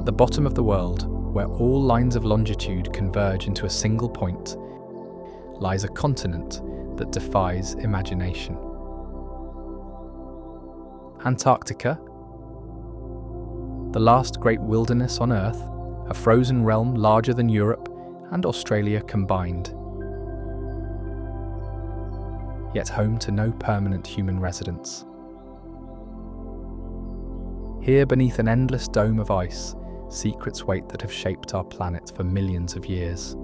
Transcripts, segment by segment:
At the bottom of the world, where all lines of longitude converge into a single point, lies a continent that defies imagination. Antarctica, the last great wilderness on Earth, a frozen realm larger than Europe and Australia combined, yet home to no permanent human residence. Here beneath an endless dome of ice, secrets wait that have shaped our planet for millions of years.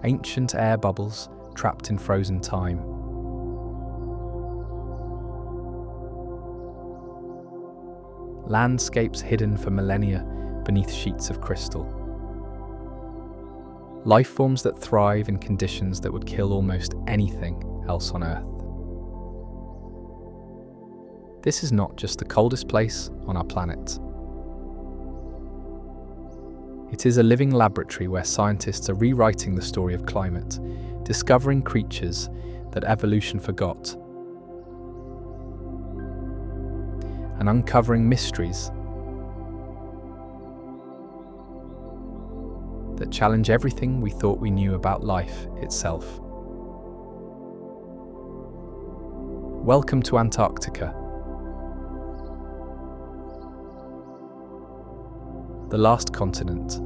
Ancient air bubbles trapped in frozen time. Landscapes hidden for millennia beneath sheets of crystal. Life forms that thrive in conditions that would kill almost anything else on Earth. This is not just the coldest place on our planet. It is a living laboratory where scientists are rewriting the story of climate, discovering creatures that evolution forgot, and uncovering mysteries that challenge everything we thought we knew about life itself. Welcome to Antarctica, the last continent,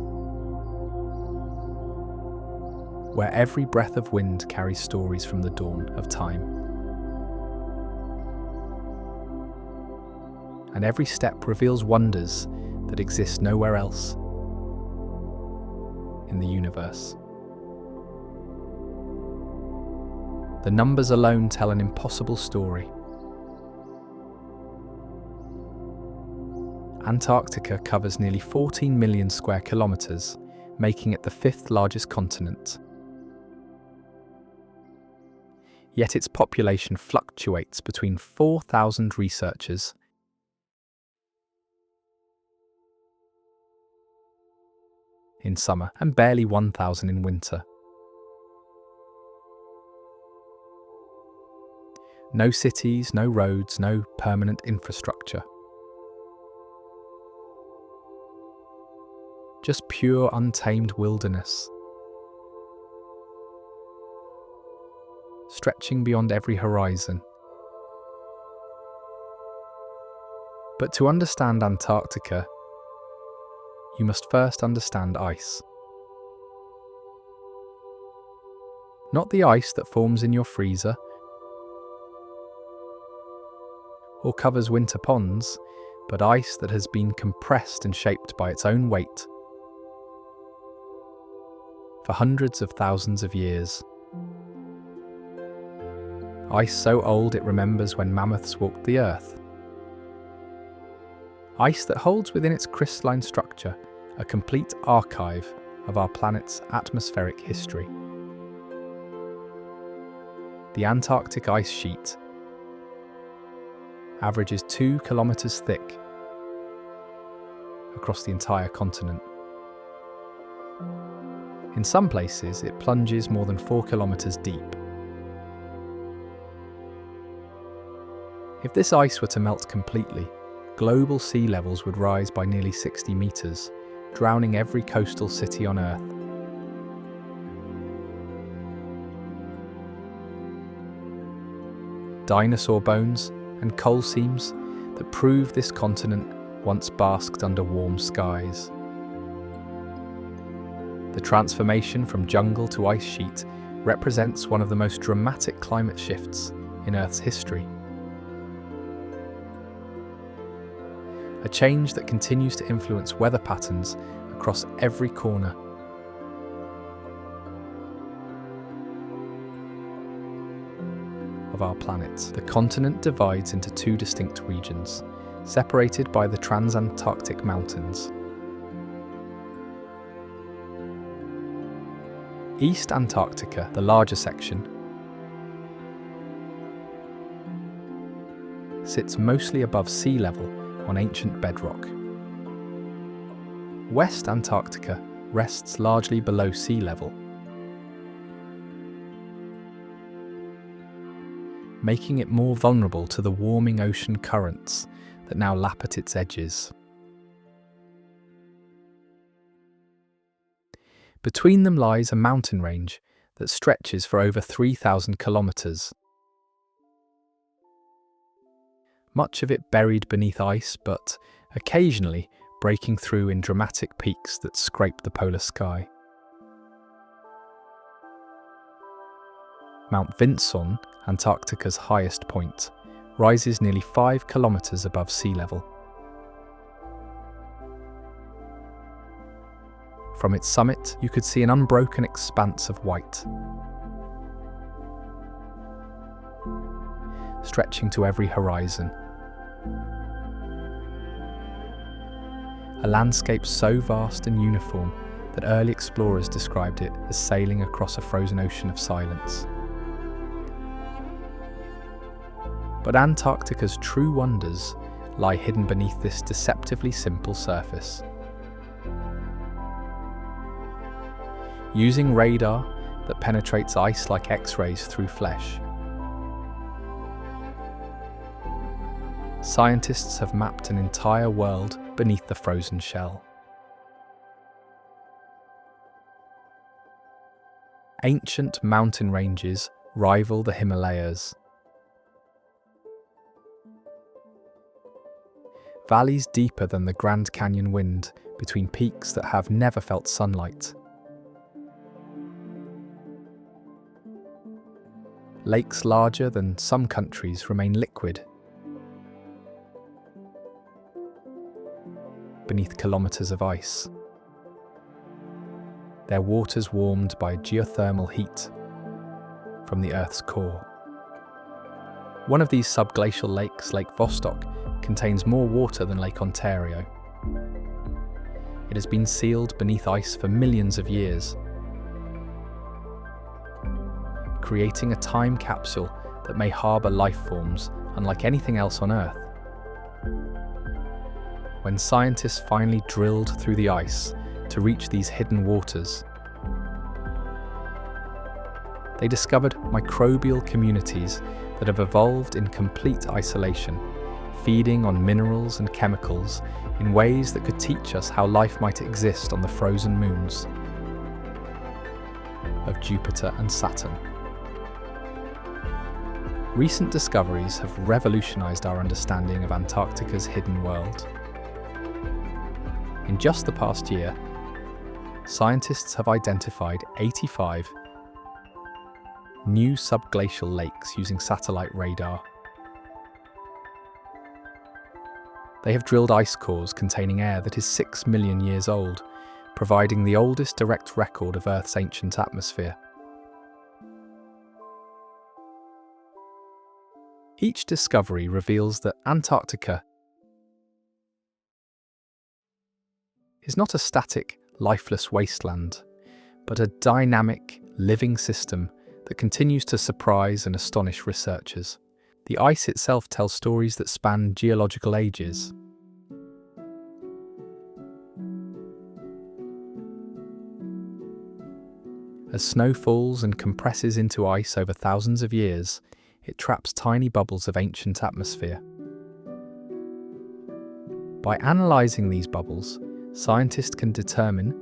where every breath of wind carries stories from the dawn of time. And every step reveals wonders that exist nowhere else in the universe. The numbers alone tell an impossible story. Antarctica covers nearly 14 million square kilometers, making it the 5th largest continent. Yet its population fluctuates between 4,000 researchers in summer and barely 1,000 in winter. No cities, no roads, no permanent infrastructure. Just pure, untamed wilderness, stretching beyond every horizon. But to understand Antarctica, you must first understand ice. Not the ice that forms in your freezer or covers winter ponds, but ice that has been compressed and shaped by its own weight for hundreds of thousands of years. Ice so old it remembers when mammoths walked the Earth. Ice that holds within its crystalline structure a complete archive of our planet's atmospheric history. The Antarctic ice sheet averages 2 kilometers thick across the entire continent. In some places, it plunges more than 4 kilometers deep. If this ice were to melt completely, global sea levels would rise by nearly 60 meters, drowning every coastal city on Earth. Dinosaur bones and coal seams that prove this continent once basked under warm skies. The transformation from jungle to ice sheet represents one of the most dramatic climate shifts in Earth's history. A change that continues to influence weather patterns across every corner. Of our planet. The continent divides into 2 distinct regions, separated by the Transantarctic Mountains. East Antarctica, the larger section, sits mostly above sea level on ancient bedrock. West Antarctica rests largely below sea level, making it more vulnerable to the warming ocean currents that now lap at its edges. Between them lies a mountain range that stretches for over 3,000 kilometers. Much of it buried beneath ice, but occasionally breaking through in dramatic peaks that scrape the polar sky. Mount Vinson, Antarctica's highest point, rises nearly 5 kilometers above sea level. From its summit, you could see an unbroken expanse of white, stretching to every horizon. A landscape so vast and uniform that early explorers described it as sailing across a frozen ocean of silence. But Antarctica's true wonders lie hidden beneath this deceptively simple surface. Using radar that penetrates ice like X-rays through flesh, scientists have mapped an entire world beneath the frozen shell. Ancient mountain ranges rival the Himalayas. Valleys deeper than the Grand Canyon wind between peaks that have never felt sunlight. Lakes larger than some countries remain liquid beneath kilometers of ice, their waters warmed by geothermal heat from the Earth's core. One of these subglacial lakes, Lake Vostok, contains more water than Lake Ontario. It has been sealed beneath ice for millions of years, creating a time capsule that may harbour life forms unlike anything else on Earth. When scientists finally drilled through the ice to reach these hidden waters, they discovered microbial communities that have evolved in complete isolation, feeding on minerals and chemicals in ways that could teach us how life might exist on the frozen moons of Jupiter and Saturn. Recent discoveries have revolutionized our understanding of Antarctica's hidden world. In just the past year, scientists have identified 85 new subglacial lakes using satellite radar. They have drilled ice cores containing air that is 6 million years old, providing the oldest direct record of Earth's ancient atmosphere. Each discovery reveals that Antarctica is not a static, lifeless wasteland, but a dynamic, living system that continues to surprise and astonish researchers. The ice itself tells stories that span geological ages. As snow falls and compresses into ice over thousands of years, it traps tiny bubbles of ancient atmosphere. By analysing these bubbles, scientists can determine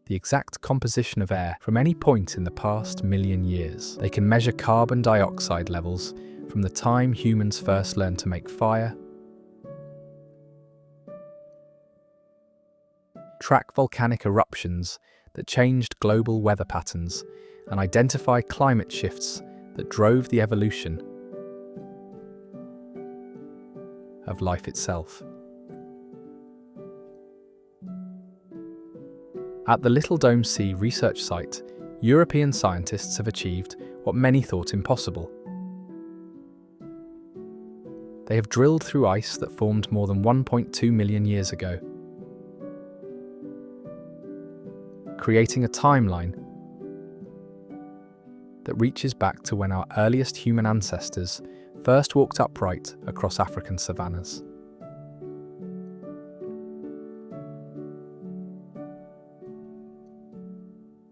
the exact composition of air from any point in the past million years. They can measure carbon dioxide levels from the time humans first learned to make fire, track volcanic eruptions that changed global weather patterns, and identify climate shifts that drove the evolution of life itself. At the Little Dome Sea research site, European scientists have achieved what many thought impossible. They have drilled through ice that formed more than 1.2 million years ago, creating a timeline that reaches back to when our earliest human ancestors first walked upright across African savannas.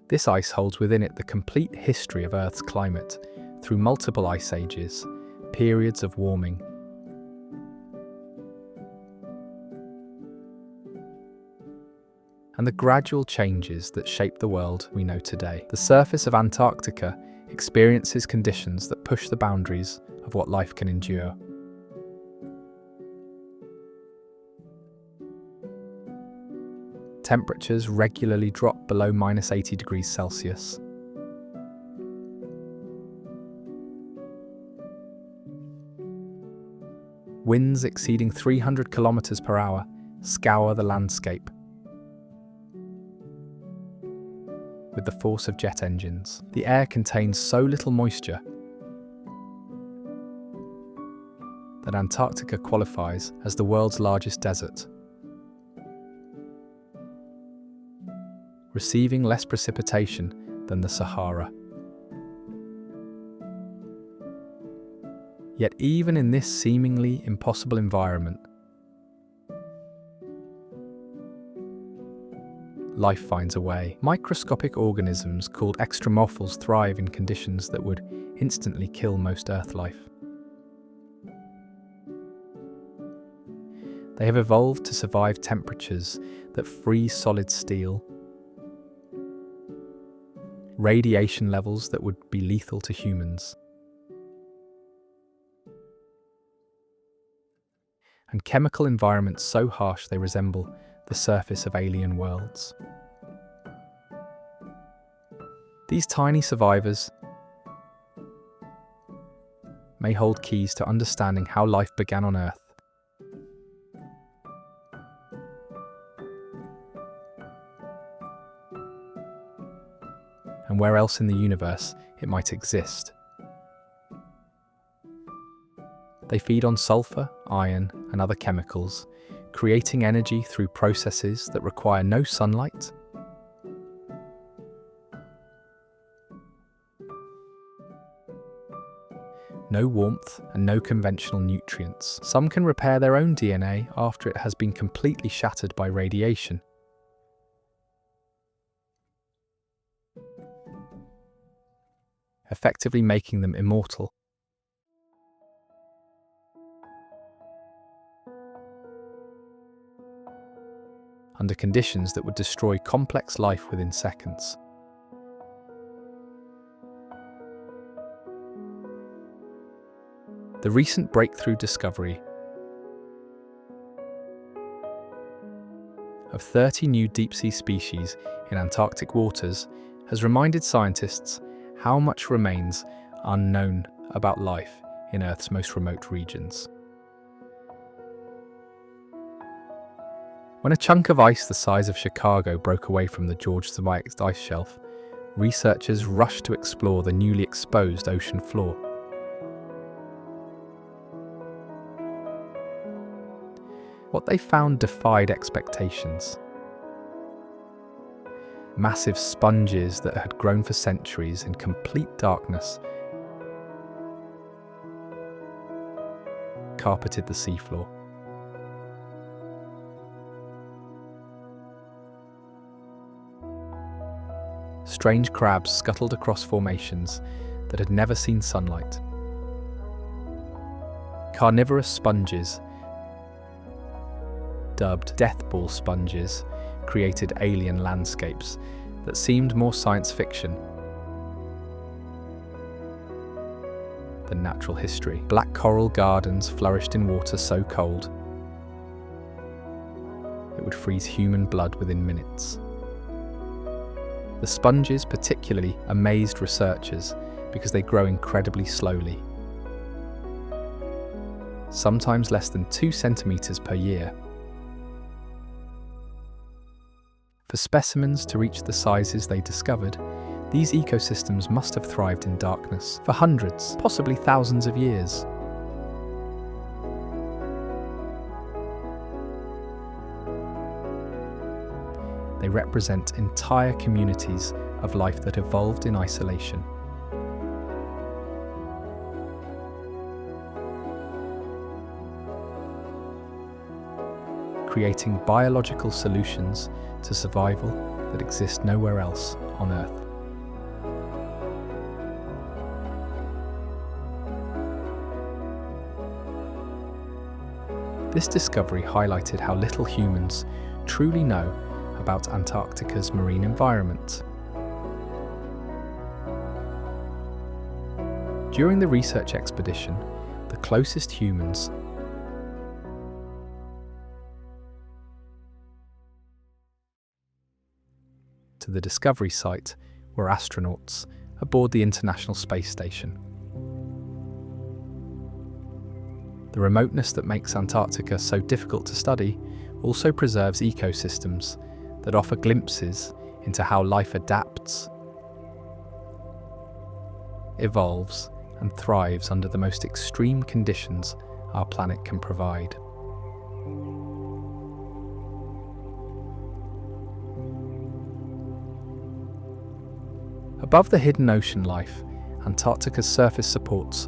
This ice holds within it the complete history of Earth's climate through multiple ice ages, periods of warming. And the gradual changes that shape the world we know today. The surface of Antarctica experiences conditions that push the boundaries of what life can endure. Temperatures regularly drop below -80 degrees Celsius. Winds exceeding 300 kilometers per hour scour the landscape with the force of jet engines. The air contains so little moisture that Antarctica qualifies as the world's largest desert, receiving less precipitation than the Sahara. Yet even in this seemingly impossible environment, life finds a way. Microscopic organisms called extremorphals thrive in conditions that would instantly kill most Earth life. They have evolved to survive temperatures that freeze solid steel, radiation levels that would be lethal to humans, and chemical environments so harsh they resemble the surface of alien worlds. These tiny survivors may hold keys to understanding how life began on Earth, and where else in the universe it might exist. They feed on sulfur, iron, and other chemicals, creating energy through processes that require no sunlight, no warmth, and no conventional nutrients. Some can repair their own DNA after it has been completely shattered by radiation. Effectively making them immortal. Under conditions that would destroy complex life within seconds. The recent breakthrough discovery of 30 new deep-sea species in Antarctic waters has reminded scientists how much remains unknown about life in Earth's most remote regions. When a chunk of ice the size of Chicago broke away from the George Smolensk ice shelf, researchers rushed to explore the newly exposed ocean floor. What they found defied expectations. Massive sponges that had grown for centuries in complete darkness carpeted the seafloor. Strange crabs scuttled across formations that had never seen sunlight. Carnivorous sponges, dubbed death ball sponges, created alien landscapes that seemed more science fiction than natural history. Black coral gardens flourished in water so cold it would freeze human blood within minutes. The sponges particularly amazed researchers because they grow incredibly slowly, sometimes less than 2 centimeters per year. For specimens to reach the sizes they discovered, these ecosystems must have thrived in darkness for hundreds, possibly thousands of years. They represent entire communities of life that evolved in isolation. Creating biological solutions to survival that exist nowhere else on Earth. This discovery highlighted how little humans truly know about Antarctica's marine environment. During the research expedition, the closest humans to the discovery site were astronauts aboard the International Space Station. The remoteness that makes Antarctica so difficult to study also preserves ecosystems that offer glimpses into how life adapts, evolves, and thrives under the most extreme conditions our planet can provide. Above the hidden ocean life, Antarctica's surface supports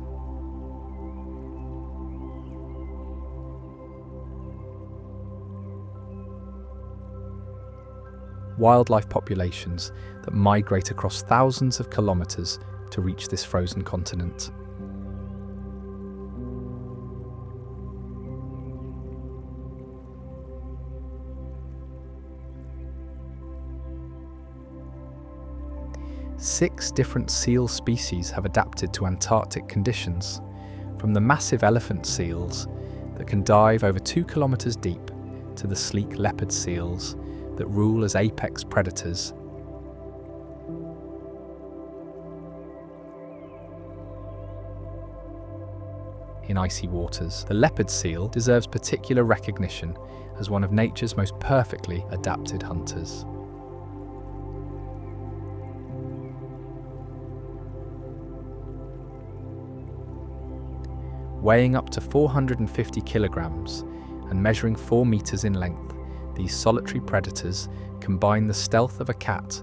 wildlife populations that migrate across thousands of kilometers to reach this frozen continent. Six different seal species have adapted to Antarctic conditions, from the massive elephant seals that can dive over 2 kilometers deep to the sleek leopard seals that rule as apex predators. In icy waters, the leopard seal deserves particular recognition as one of nature's most perfectly adapted hunters. Weighing up to 450 kilograms and measuring 4 meters in length, these solitary predators combine the stealth of a cat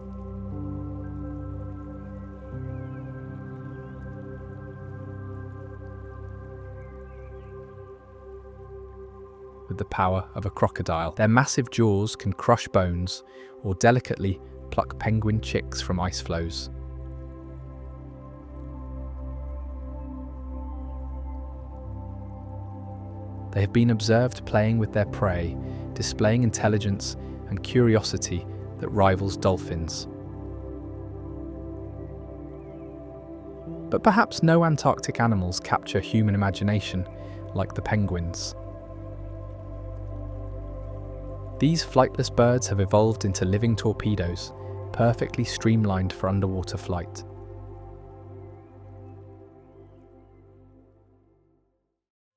with the power of a crocodile. Their massive jaws can crush bones or delicately pluck penguin chicks from ice floes. They have been observed playing with their prey, displaying intelligence and curiosity that rivals dolphins. But perhaps no Antarctic animals capture human imagination like the penguins. These flightless birds have evolved into living torpedoes, perfectly streamlined for underwater flight.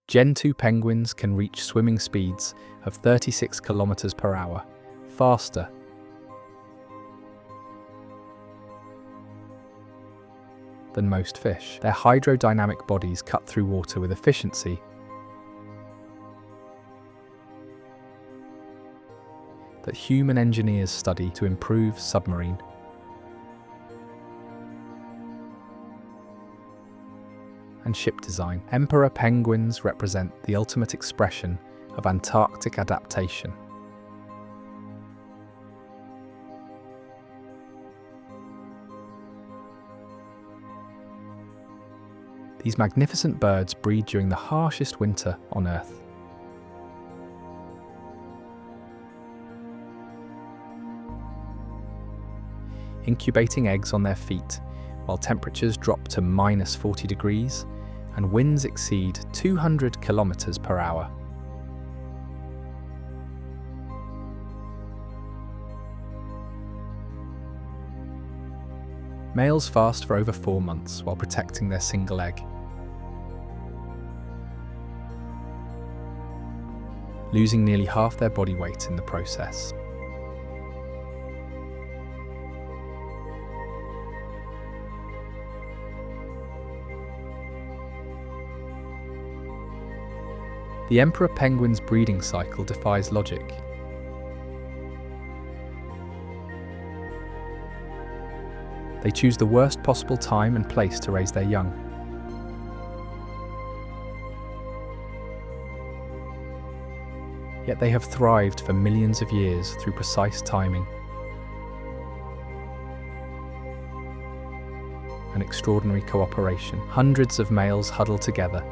Gen 2 penguins can reach swimming speeds of 36 kilometers per hour, faster than most fish. Their hydrodynamic bodies cut through water with efficiency that human engineers study to improve submarine and ship design. Emperor penguins represent the ultimate expression of Antarctic adaptation. These magnificent birds breed during the harshest winter on Earth. Incubating eggs on their feet while temperatures drop to minus 40 degrees and winds exceed 200 kilometers per hour. Males fast for over 4 months while protecting their single egg, losing nearly half their body weight in the process. The emperor penguin's breeding cycle defies logic. They choose the worst possible time and place to raise their young. Yet they have thrived for millions of years through precise timing and extraordinary cooperation. Hundreds of males huddle together,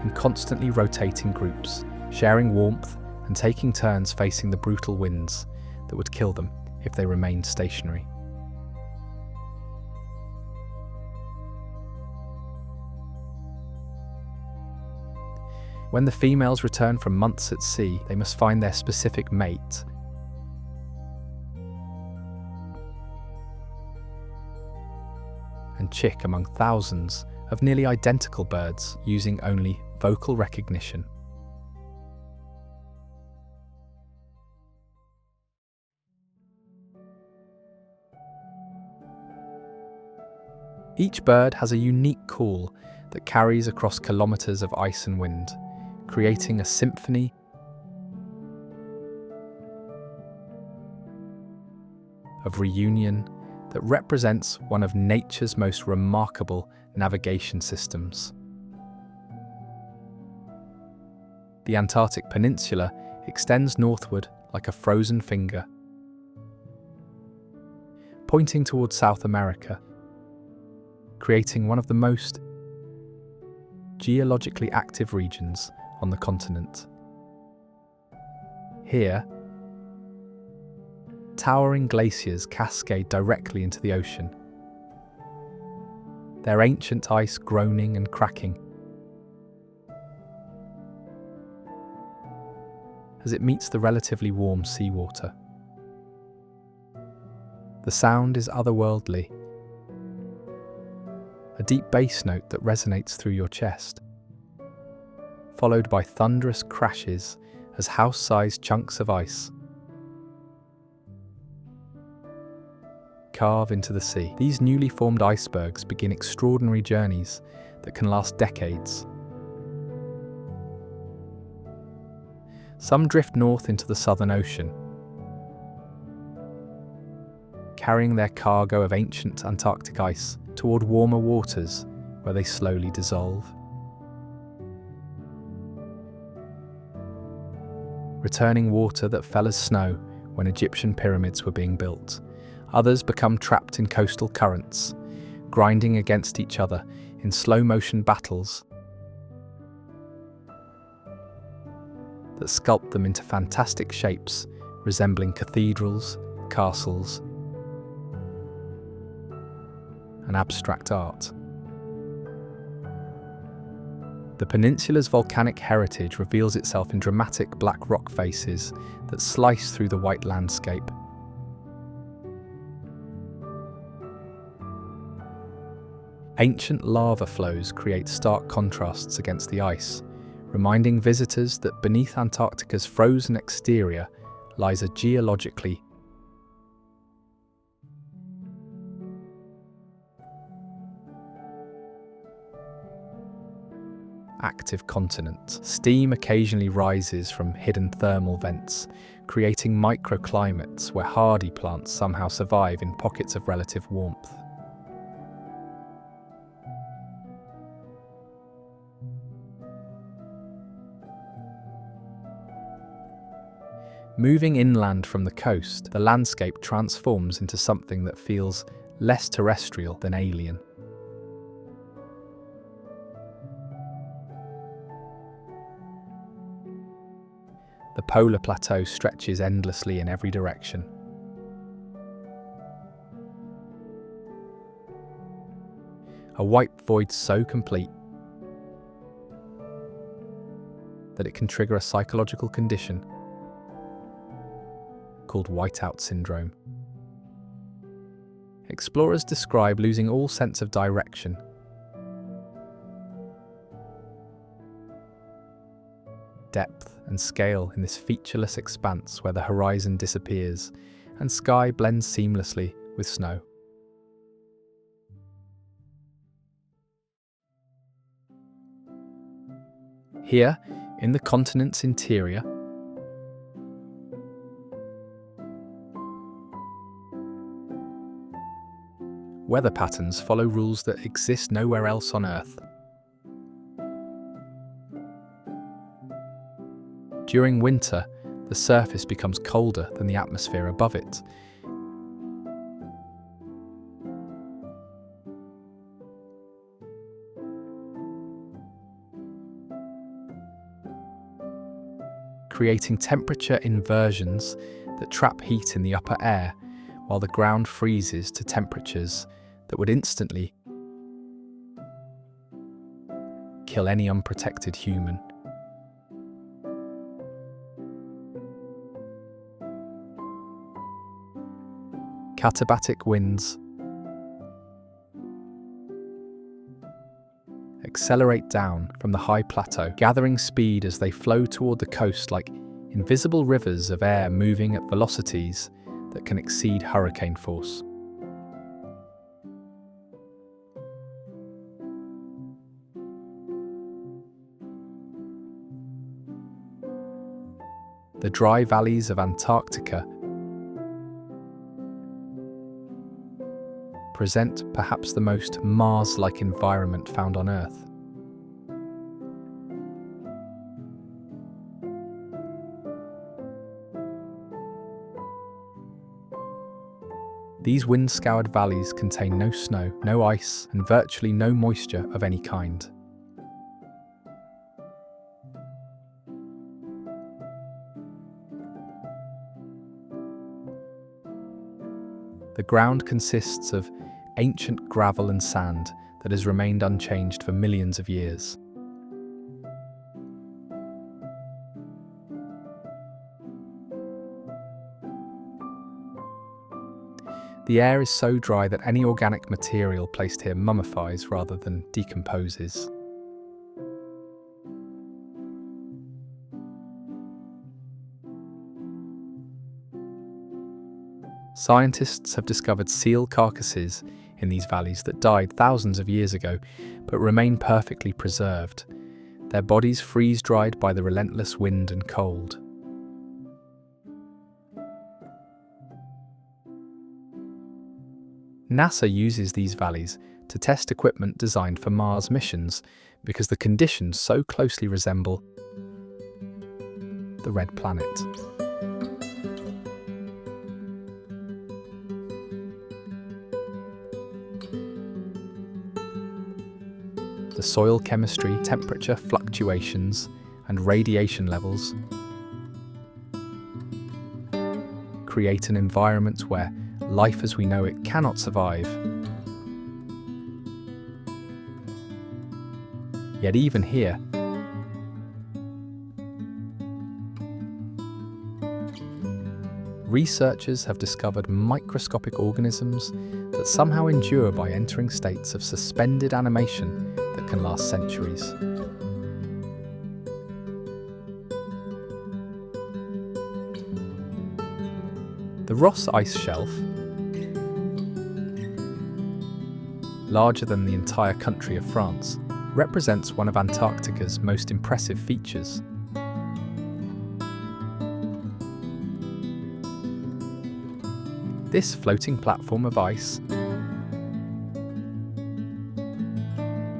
in constantly rotating groups, sharing warmth and taking turns facing the brutal winds that would kill them if they remained stationary. When the females return from months at sea, they must find their specific mate. And chick among thousands of nearly identical birds using only vocal recognition. Each bird has a unique call that carries across kilometers of ice and wind, creating a symphony of reunion that represents one of nature's most remarkable navigation systems. The Antarctic Peninsula extends northward like a frozen finger, pointing towards South America, creating one of the most geologically active regions on the continent. Here, towering glaciers cascade directly into the ocean, their ancient ice groaning and cracking as it meets the relatively warm seawater. The sound is otherworldly, a deep bass note that resonates through your chest, followed by thunderous crashes as house-sized chunks of ice carve into the sea. These newly formed icebergs begin extraordinary journeys that can last decades. Some drift north into the Southern Ocean, carrying their cargo of ancient Antarctic ice toward warmer waters where they slowly dissolve. Returning water that fell as snow when Egyptian pyramids were being built. Others become trapped in coastal currents, grinding against each other in slow-motion battles that sculpt them into fantastic shapes resembling cathedrals, castles, and abstract art. The peninsula's volcanic heritage reveals itself in dramatic black rock faces that slice through the white landscape. Ancient lava flows create stark contrasts against the ice, reminding visitors that beneath Antarctica's frozen exterior lies a geologically active continent. Steam occasionally rises from hidden thermal vents, creating microclimates where hardy plants somehow survive in pockets of relative warmth. Moving inland from the coast, the landscape transforms into something that feels less terrestrial than alien. The polar plateau stretches endlessly in every direction. A white void so complete that it can trigger a psychological condition called whiteout syndrome. Explorers describe losing all sense of direction, depth and scale in this featureless expanse where the horizon disappears and sky blends seamlessly with snow. Here, in the continent's interior, weather patterns follow rules that exist nowhere else on Earth. During winter, the surface becomes colder than the atmosphere above it. creating temperature inversions that trap heat in the upper air while the ground freezes to temperatures that would instantly kill any unprotected human. Katabatic winds accelerate down from the high plateau, gathering speed as they flow toward the coast like invisible rivers of air moving at velocities that can exceed hurricane force. The dry valleys of Antarctica present perhaps the most Mars-like environment found on Earth. These wind-scoured valleys contain no snow, no ice, and virtually no moisture of any kind. The ground consists of ancient gravel and sand that has remained unchanged for millions of years. The air is so dry that any organic material placed here mummifies rather than decomposes. Scientists have discovered seal carcasses in these valleys that died thousands of years ago but remain perfectly preserved, their bodies freeze-dried by the relentless wind and cold. NASA uses these valleys to test equipment designed for Mars missions because the conditions so closely resemble the red planet. The soil chemistry, temperature fluctuations, and radiation levels create an environment where life as we know it cannot survive. Yet even here, researchers have discovered microscopic organisms that somehow endure by entering states of suspended animation that can last centuries. The Ross Ice Shelf, larger than the entire country of France, represents one of Antarctica's most impressive features. This floating platform of ice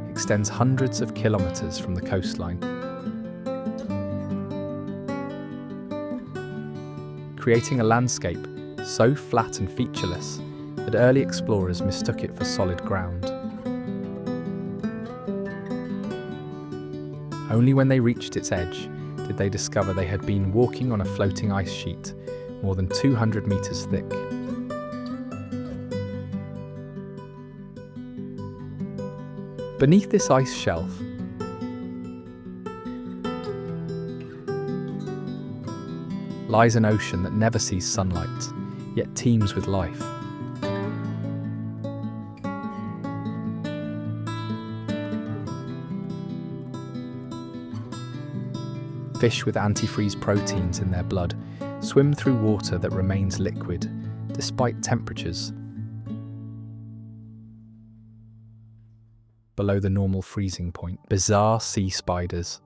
extends hundreds of kilometers from the coastline, creating a landscape so flat and featureless that early explorers mistook it for solid ground. Only when they reached its edge did they discover they had been walking on a floating ice sheet more than 200 meters thick. Beneath this ice shelf lies an ocean that never sees sunlight, yet teems with life. Fish with antifreeze proteins in their blood swim through water that remains liquid despite temperatures below the normal freezing point. Bizarre sea spiders.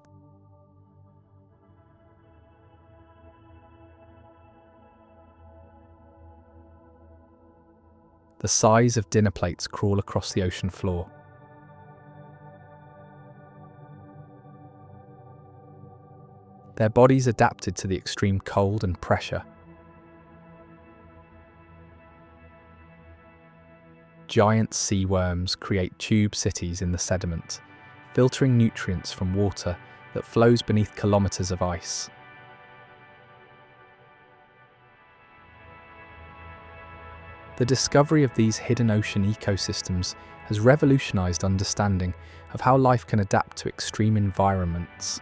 The size of dinner plates crawl across the ocean floor. Their bodies adapted to the extreme cold and pressure. Giant sea worms create tube cities in the sediment, filtering nutrients from water that flows beneath kilometers of ice. The discovery of these hidden ocean ecosystems has revolutionized understanding of how life can adapt to extreme environments.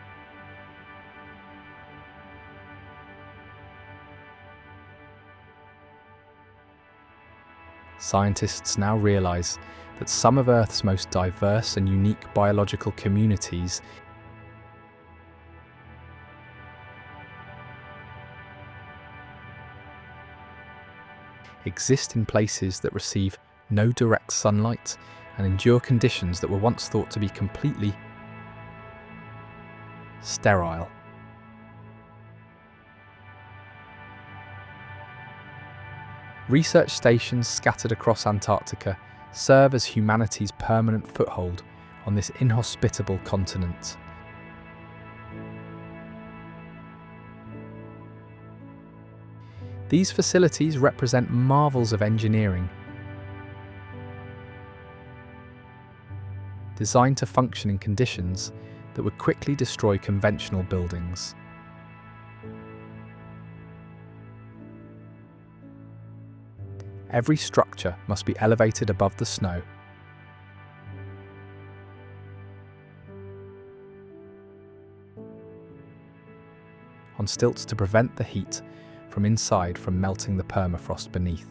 Scientists now realize that some of Earth's most diverse and unique biological communities exist in places that receive no direct sunlight and endure conditions that were once thought to be completely sterile. Research stations scattered across Antarctica serve as humanity's permanent foothold on this inhospitable continent. These facilities represent marvels of engineering, designed to function in conditions that would quickly destroy conventional buildings. Every structure must be elevated above the snow. On stilts to prevent the heat from inside from melting the permafrost beneath.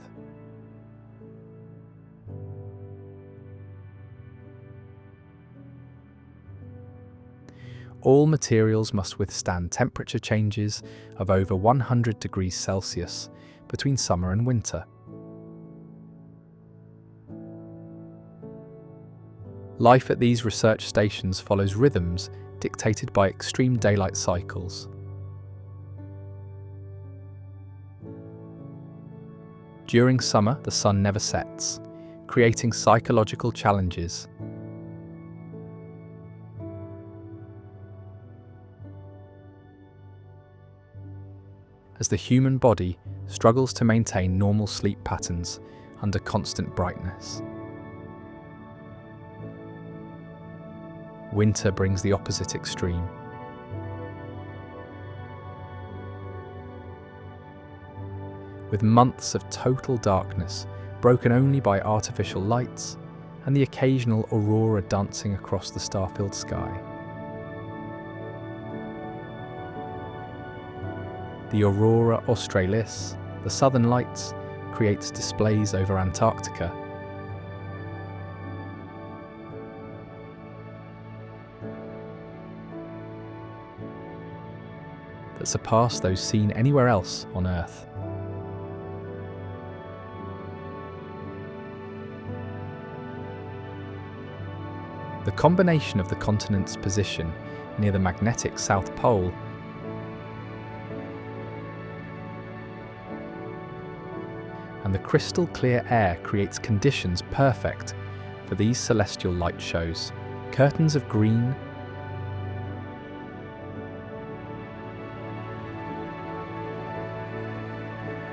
All materials must withstand temperature changes of over 100 degrees Celsius between summer and winter. Life at these research stations follows rhythms dictated by extreme daylight cycles. During summer, the sun never sets, creating psychological challenges. As the human body struggles to maintain normal sleep patterns under constant brightness. Winter brings the opposite extreme. With months of total darkness, broken only by artificial lights and the occasional aurora dancing across the star-filled sky. The aurora australis, the southern lights, creates displays over Antarctica. That surpass those seen anywhere else on Earth. The combination of the continent's position near the magnetic South Pole and the crystal clear air creates conditions perfect for these celestial light shows. Curtains of green,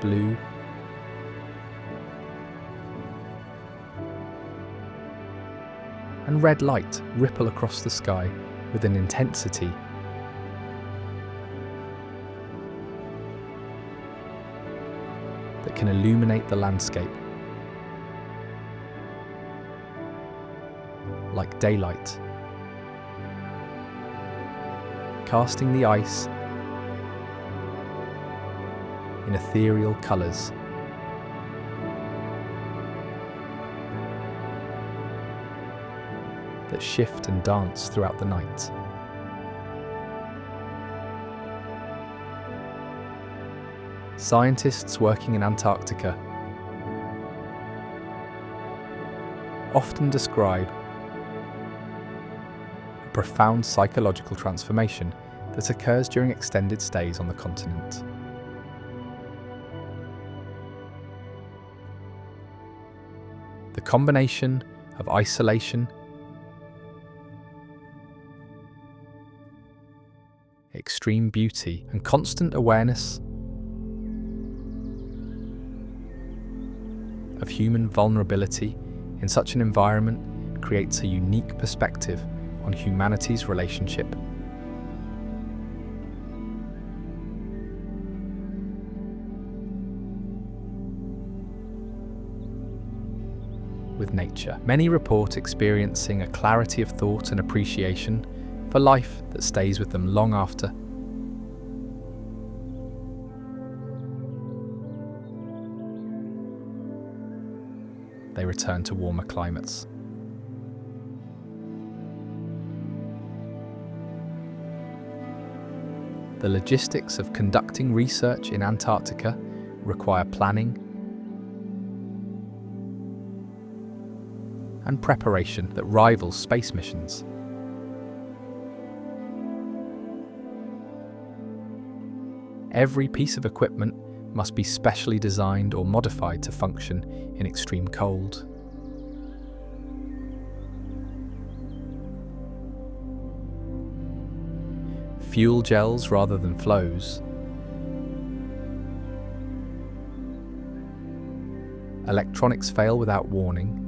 blue, and red light ripple across the sky with an intensity that can illuminate the landscape like daylight, casting the ice in ethereal colours. That shift and dance throughout the night. Scientists working in Antarctica often describe a profound psychological transformation that occurs during extended stays on the continent. The combination of isolation, extreme beauty, and constant awareness of human vulnerability in such an environment creates a unique perspective on humanity's relationship. with nature. Many report experiencing a clarity of thought and appreciation for life that stays with them long after. They return to warmer climates. The logistics of conducting research in Antarctica require planning and preparation that rivals space missions. Every piece of equipment must be specially designed or modified to function in extreme cold. Fuel gels rather than flows. Electronics fail without warning.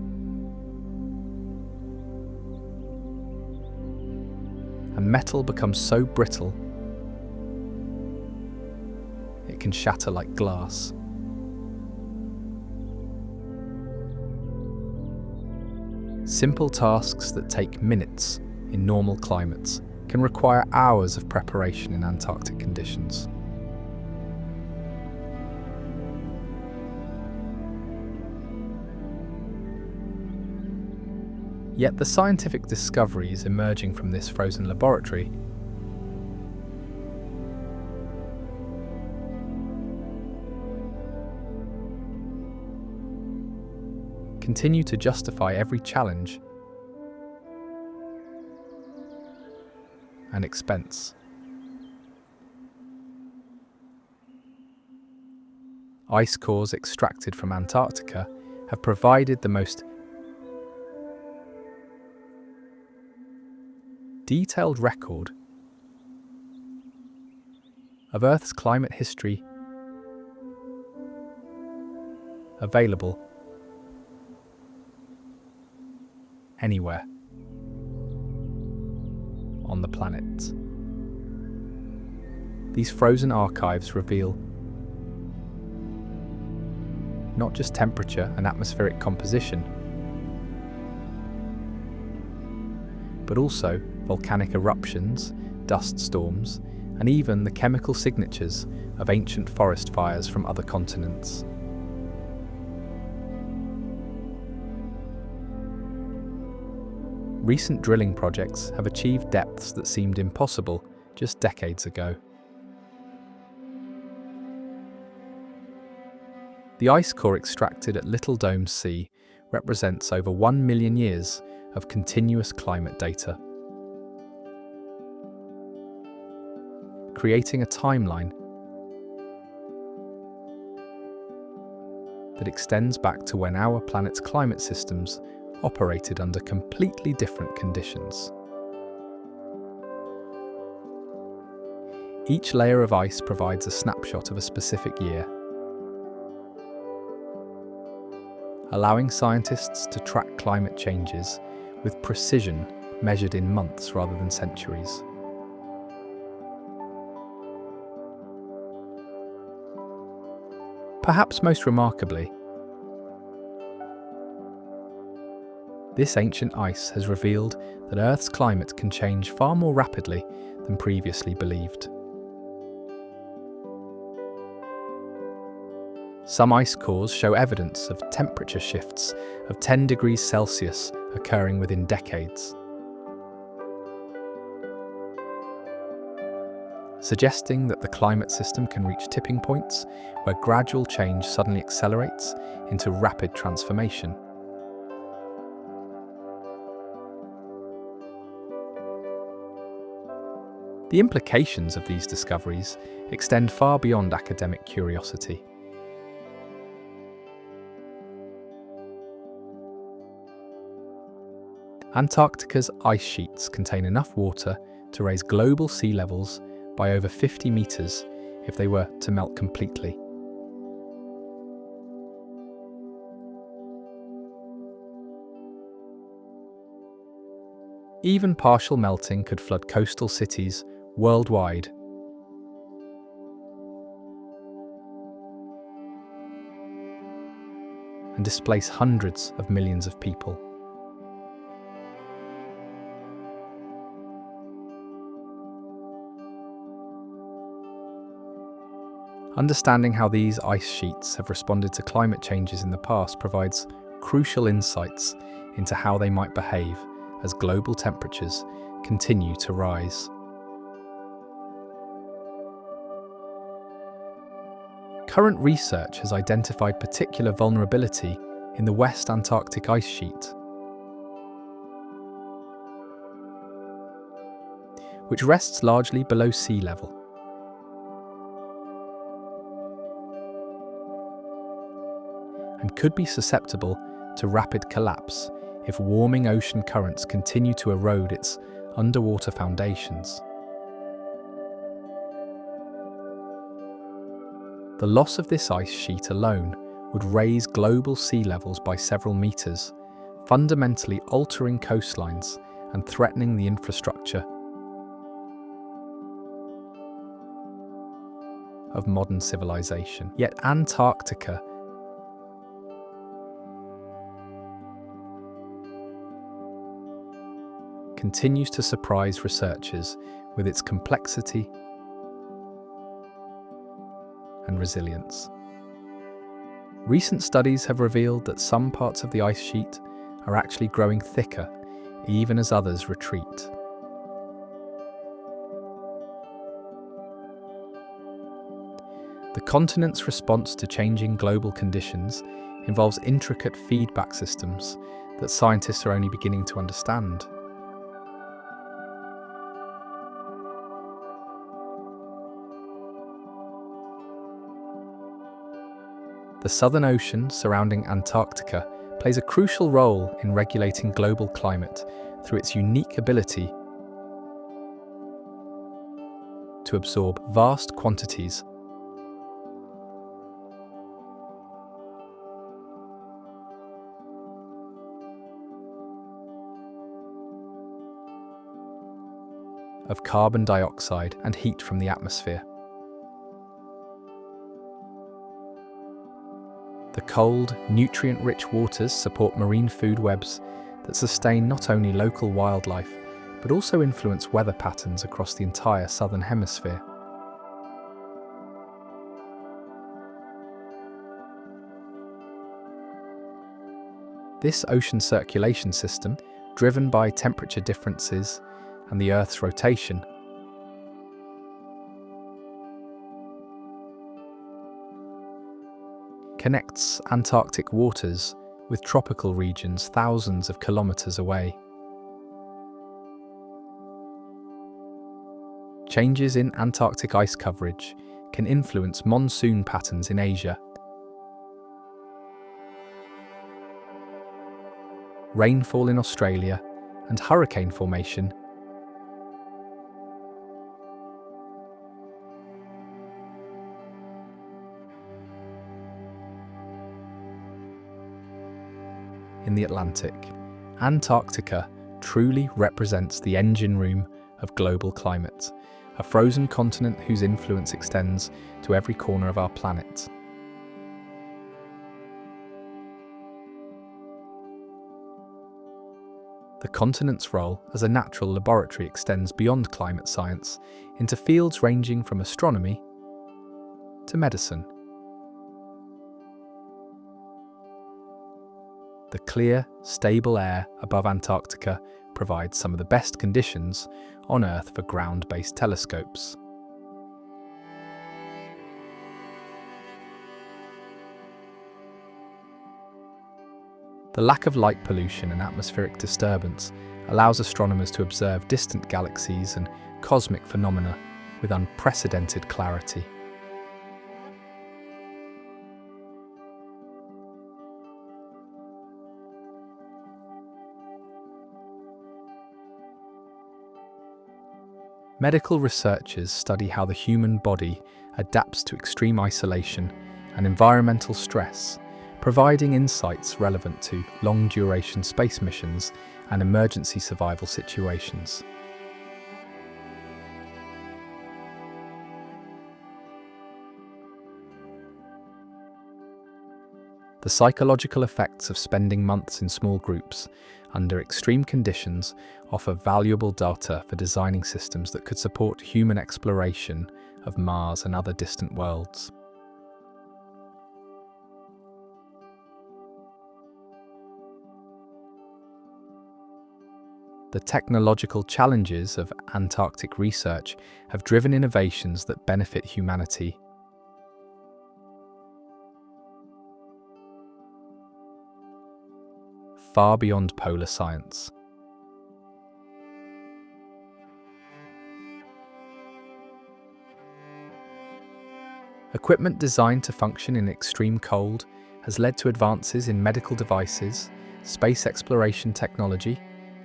And metal becomes so brittle it can shatter like glass. Simple tasks that take minutes in normal climates can require hours of preparation in Antarctic conditions. Yet the scientific discoveries emerging from this frozen laboratory continue to justify every challenge and expense. Ice cores extracted from Antarctica have provided the most detailed record of Earth's climate history available anywhere on the planet. These frozen archives reveal not just temperature and atmospheric composition, but also volcanic eruptions, dust storms, and even the chemical signatures of ancient forest fires from other continents. Recent drilling projects have achieved depths that seemed impossible just decades ago. The ice core extracted at Little Dome Sea represents over 1 million years of continuous climate data, creating a timeline that extends back to when our planet's climate systems operated under completely different conditions. Each layer of ice provides a snapshot of a specific year, allowing scientists to track climate changes with precision measured in months rather than centuries. Perhaps most remarkably, this ancient ice has revealed that Earth's climate can change far more rapidly than previously believed. Some ice cores show evidence of temperature shifts of 10 degrees Celsius occurring within decades, suggesting that the climate system can reach tipping points where gradual change suddenly accelerates into rapid transformation. The implications of these discoveries extend far beyond academic curiosity. Antarctica's ice sheets contain enough water to raise global sea levels by over 50 meters if they were to melt completely. Even partial melting could flood coastal cities worldwide. and displace hundreds of millions of people. Understanding how these ice sheets have responded to climate changes in the past provides crucial insights into how they might behave as global temperatures continue to rise. Current research has identified particular vulnerability in the West Antarctic ice sheet, which rests largely below sea level. And could be susceptible to rapid collapse if warming ocean currents continue to erode its underwater foundations. The loss of this ice sheet alone would raise global sea levels by several meters, fundamentally altering coastlines and threatening the infrastructure of modern civilization. Yet Antarctica continues to surprise researchers with its complexity and resilience. Recent studies have revealed that some parts of the ice sheet are actually growing thicker, even as others retreat. The continent's response to changing global conditions involves intricate feedback systems that scientists are only beginning to understand. The Southern Ocean surrounding Antarctica plays a crucial role in regulating global climate through its unique ability to absorb vast quantities of carbon dioxide and heat from the atmosphere. The cold, nutrient-rich waters support marine food webs that sustain not only local wildlife, but also influence weather patterns across the entire southern hemisphere. This ocean circulation system, driven by temperature differences and the Earth's rotation, connects Antarctic waters with tropical regions thousands of kilometers away. Changes in Antarctic ice coverage can influence monsoon patterns in Asia, rainfall in Australia, and hurricane formation in the Atlantic. Antarctica truly represents the engine room of global climate, a frozen continent whose influence extends to every corner of our planet. The continent's role as a natural laboratory extends beyond climate science into fields ranging from astronomy to medicine. The clear, stable air above Antarctica provides some of the best conditions on Earth for ground-based telescopes. The lack of light pollution and atmospheric disturbance allows astronomers to observe distant galaxies and cosmic phenomena with unprecedented clarity. Medical researchers study how the human body adapts to extreme isolation and environmental stress, providing insights relevant to long-duration space missions and emergency survival situations. The psychological effects of spending months in small groups under extreme conditions offer valuable data for designing systems that could support human exploration of Mars and other distant worlds. The technological challenges of Antarctic research have driven innovations that benefit humanity. Far beyond polar science. Equipment designed to function in extreme cold has led to advances in medical devices, space exploration technology,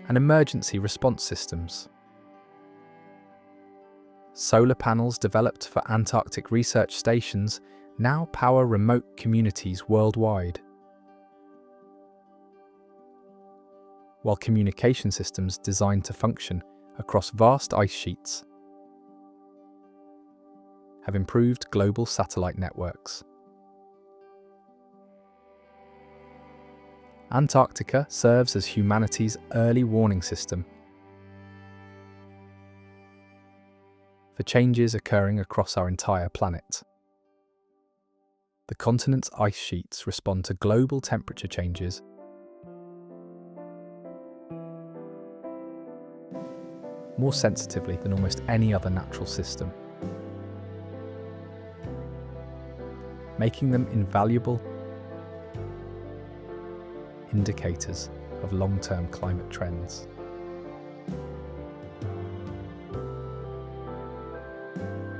and emergency response systems. Solar panels developed for Antarctic research stations now power remote communities worldwide, while communication systems designed to function across vast ice sheets have improved global satellite networks. Antarctica serves as humanity's early warning system for changes occurring across our entire planet. The continent's ice sheets respond to global temperature changes more sensitively than almost any other natural system, making them invaluable indicators of long-term climate trends.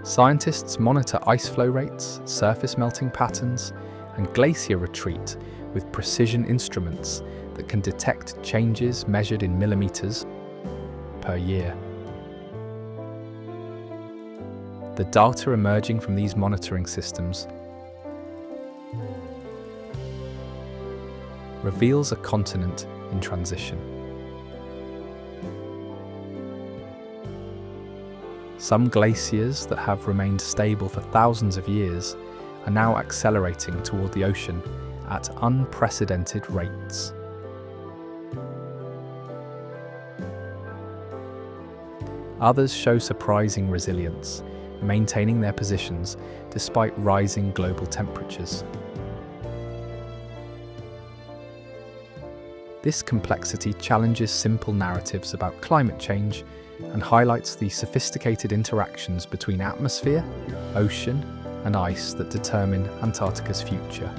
Scientists monitor ice flow rates, surface melting patterns, and glacier retreat with precision instruments that can detect changes measured in millimeters per year. The data emerging from these monitoring systems reveals a continent in transition. Some glaciers that have remained stable for thousands of years are now accelerating toward the ocean at unprecedented rates. Others show surprising resilience, maintaining their positions despite rising global temperatures. This complexity challenges simple narratives about climate change and highlights the sophisticated interactions between atmosphere, ocean, and ice that determine Antarctica's future.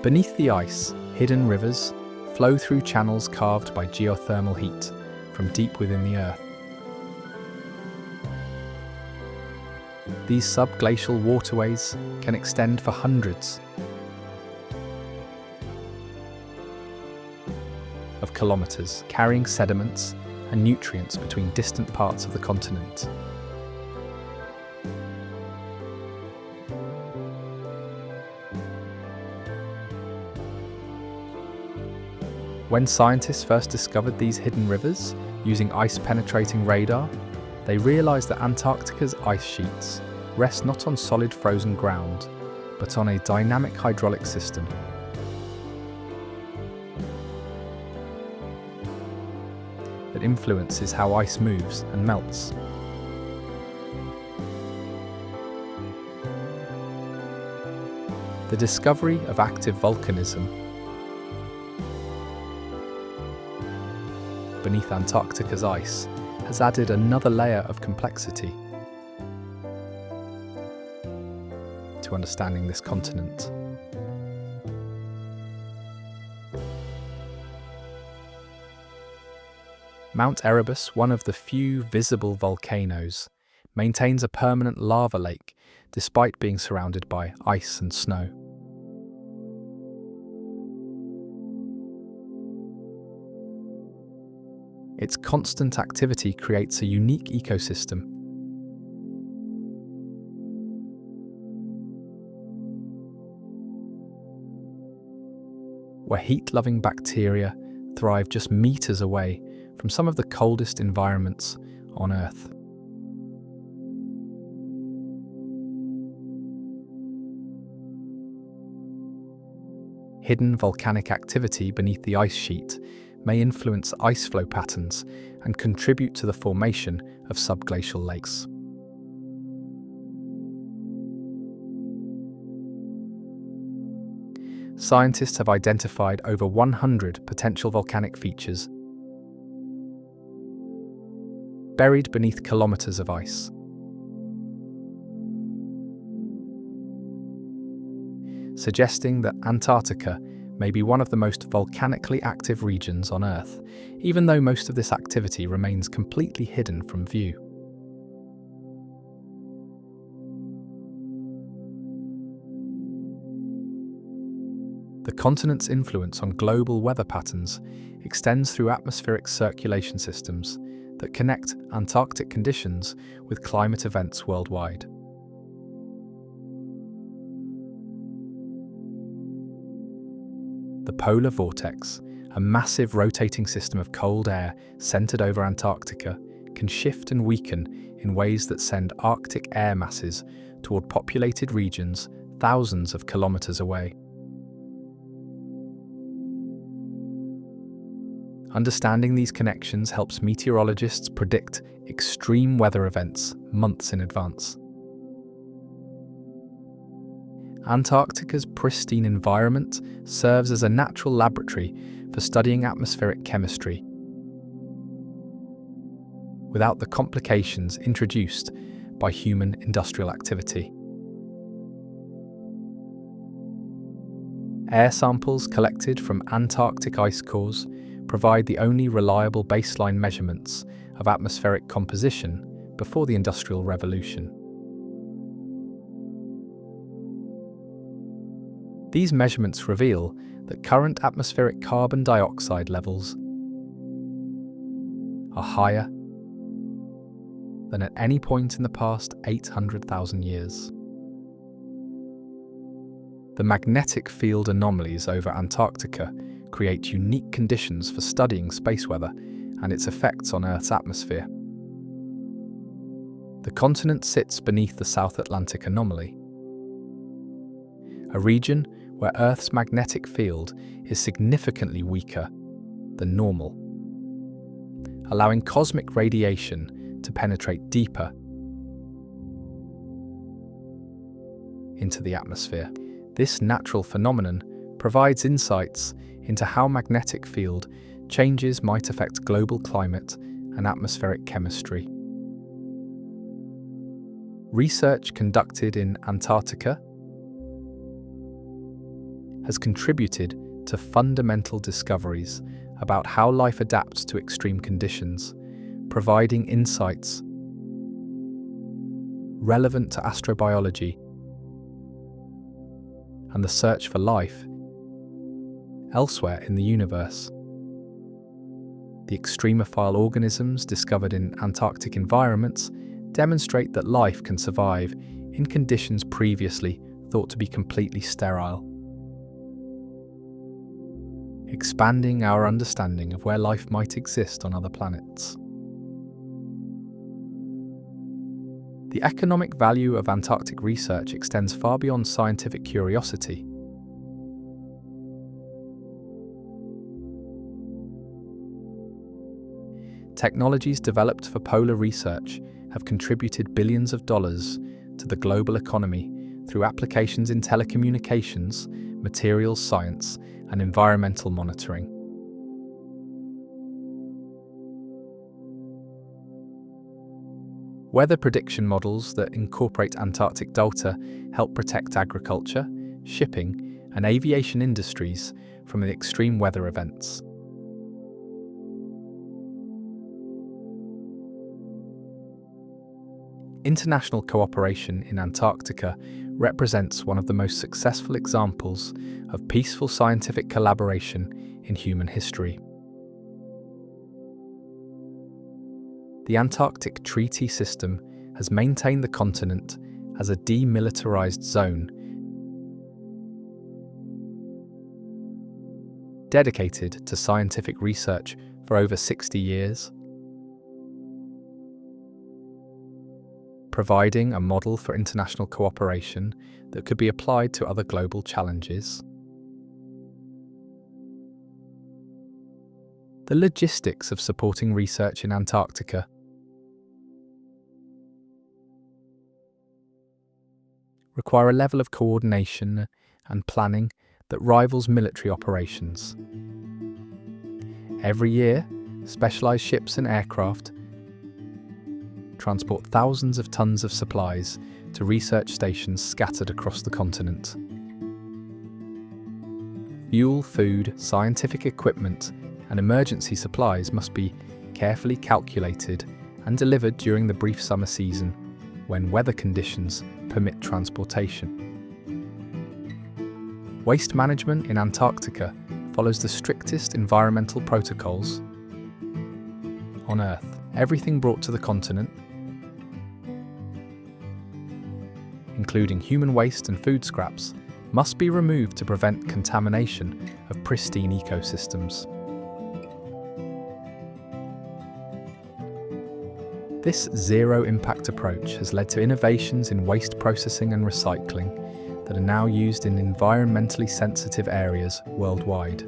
Beneath the ice, hidden rivers flow through channels carved by geothermal heat from deep within the Earth. These subglacial waterways can extend for hundreds of kilometers, carrying sediments and nutrients between distant parts of the continent. When scientists first discovered these hidden rivers using ice-penetrating radar, they realized that Antarctica's ice sheets rest not on solid frozen ground, but on a dynamic hydraulic system. That influences how ice moves and melts. The discovery of active volcanism beneath Antarctica's ice has added another layer of complexity to understanding this continent. Mount Erebus, one of the few visible volcanoes, maintains a permanent lava lake despite being surrounded by ice and snow. Its constant activity creates a unique ecosystem where heat-loving bacteria thrive just meters away from some of the coldest environments on Earth. hidden volcanic activity beneath the ice sheet may influence ice flow patterns and contribute to the formation of subglacial lakes. Scientists have identified over 100 potential volcanic features buried beneath kilometers of ice. Suggesting that Antarctica may be one of the most volcanically active regions on Earth, even though most of this activity remains completely hidden from view. The continent's influence on global weather patterns extends through atmospheric circulation systems that connect Antarctic conditions with climate events worldwide. The polar vortex, a massive rotating system of cold air centered over Antarctica, can shift and weaken in ways that send Arctic air masses toward populated regions thousands of kilometers away. Understanding these connections helps meteorologists predict extreme weather events months in advance. Antarctica's pristine environment serves as a natural laboratory for studying atmospheric chemistry, without the complications introduced by human industrial activity. Air samples collected from Antarctic ice cores provide the only reliable baseline measurements of atmospheric composition before the Industrial Revolution. These measurements reveal that current atmospheric carbon dioxide levels are higher than at any point in the past 800,000 years. The magnetic field anomalies over Antarctica create unique conditions for studying space weather and its effects on Earth's atmosphere. The continent sits beneath the South Atlantic anomaly, a region where Earth's magnetic field is significantly weaker than normal, allowing cosmic radiation to penetrate deeper into the atmosphere. This natural phenomenon provides insights into how magnetic field changes might affect global climate and atmospheric chemistry. Research conducted in Antarctica has contributed to fundamental discoveries about how life adapts to extreme conditions, providing insights relevant to astrobiology and the search for life elsewhere in the universe. The extremophile organisms discovered in Antarctic environments demonstrate that life can survive in conditions previously thought to be completely sterile, expanding our understanding of where life might exist on other planets. The economic value of Antarctic research extends far beyond scientific curiosity. Technologies developed for polar research have contributed billions of dollars to the global economy through applications in telecommunications, materials science, and environmental monitoring. Weather prediction models that incorporate Antarctic data help protect agriculture, shipping, and aviation industries from the extreme weather events. International cooperation in Antarctica represents one of the most successful examples of peaceful scientific collaboration in human history. The Antarctic Treaty System has maintained the continent as a demilitarized zone dedicated to scientific research for over 60 years, providing a model for international cooperation that could be applied to other global challenges. The logistics of supporting research in Antarctica. Require a level of coordination and planning that rivals military operations. Every year, specialised ships and aircraft transport thousands of tons of supplies to research stations scattered across the continent. Fuel, food, scientific equipment, and emergency supplies must be carefully calculated and delivered during the brief summer season when weather conditions permit transportation. Waste management in Antarctica follows the strictest environmental protocols on Earth. Everything brought to the continent, including human waste and food scraps, must be removed to prevent contamination of pristine ecosystems. This zero-impact approach has led to innovations in waste processing and recycling that are now used in environmentally sensitive areas worldwide.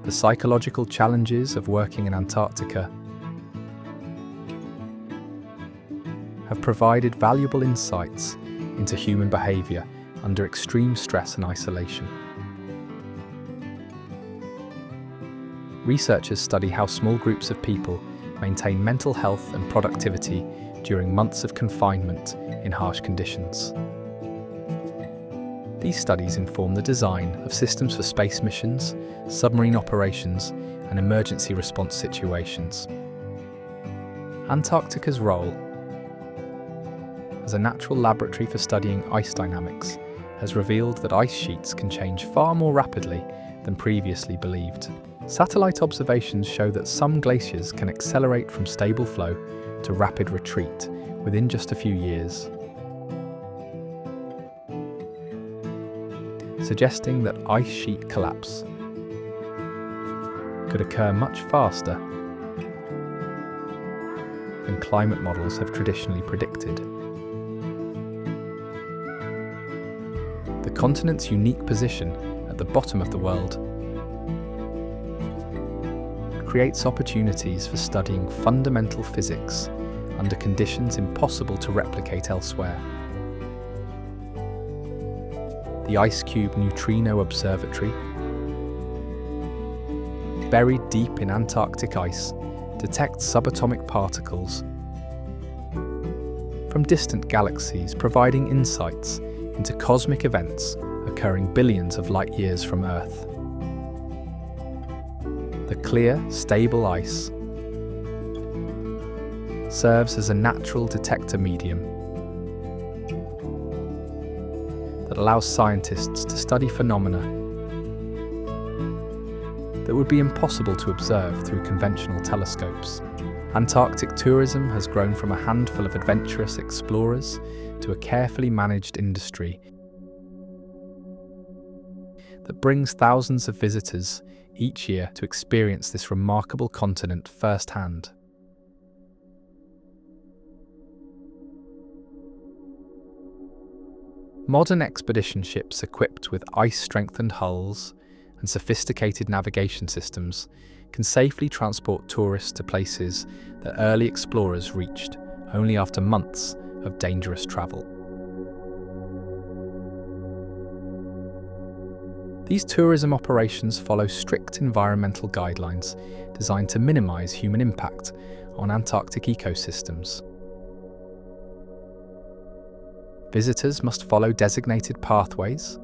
The psychological challenges of working in Antarctica have provided valuable insights into human behaviour under extreme stress and isolation. Researchers study how small groups of people maintain mental health and productivity during months of confinement in harsh conditions. These studies inform the design of systems for space missions, submarine operations, and emergency response situations. Antarctica's role as a natural laboratory for studying ice dynamics has revealed that ice sheets can change far more rapidly than previously believed. Satellite observations show that some glaciers can accelerate from stable flow to rapid retreat within just a few years, suggesting that ice sheet collapse could occur much faster than climate models have traditionally predicted. The continent's unique position at the bottom of the world creates opportunities for studying fundamental physics under conditions impossible to replicate elsewhere. The IceCube Neutrino Observatory, buried deep in Antarctic ice, detects subatomic particles from distant galaxies, providing insights into cosmic events occurring billions of light years from Earth. The clear, stable ice serves as a natural detector medium that allows scientists to study phenomena that would be impossible to observe through conventional telescopes. Antarctic tourism has grown from a handful of adventurous explorers to a carefully managed industry that brings thousands of visitors each year to experience this remarkable continent firsthand. Modern expedition ships equipped with ice-strengthened hulls and sophisticated navigation systems can safely transport tourists to places that early explorers reached only after months of dangerous travel. These tourism operations follow strict environmental guidelines designed to minimize human impact on Antarctic ecosystems. Visitors must follow designated pathways,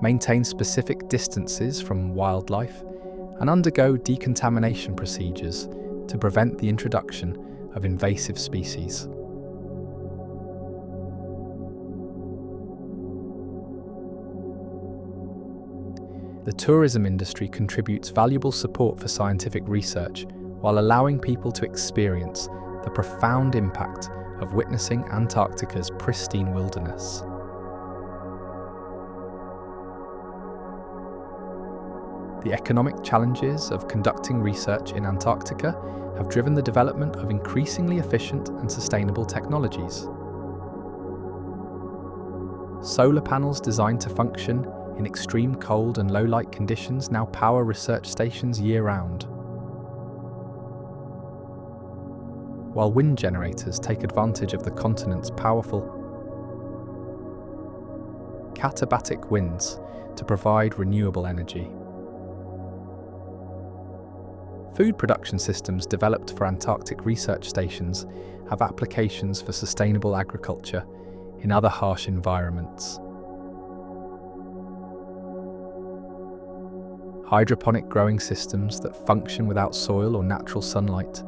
maintain specific distances from wildlife, and undergo decontamination procedures to prevent the introduction of invasive species. The tourism industry contributes valuable support for scientific research while allowing people to experience the profound impact of witnessing Antarctica's pristine wilderness. The economic challenges of conducting research in Antarctica have driven the development of increasingly efficient and sustainable technologies. Solar panels designed to function in extreme cold and low light conditions now power research stations year-round. While wind generators take advantage of the continent's powerful katabatic winds to provide renewable energy. Food production systems developed for Antarctic research stations have applications for sustainable agriculture in other harsh environments. Hydroponic growing systems that function without soil or natural sunlight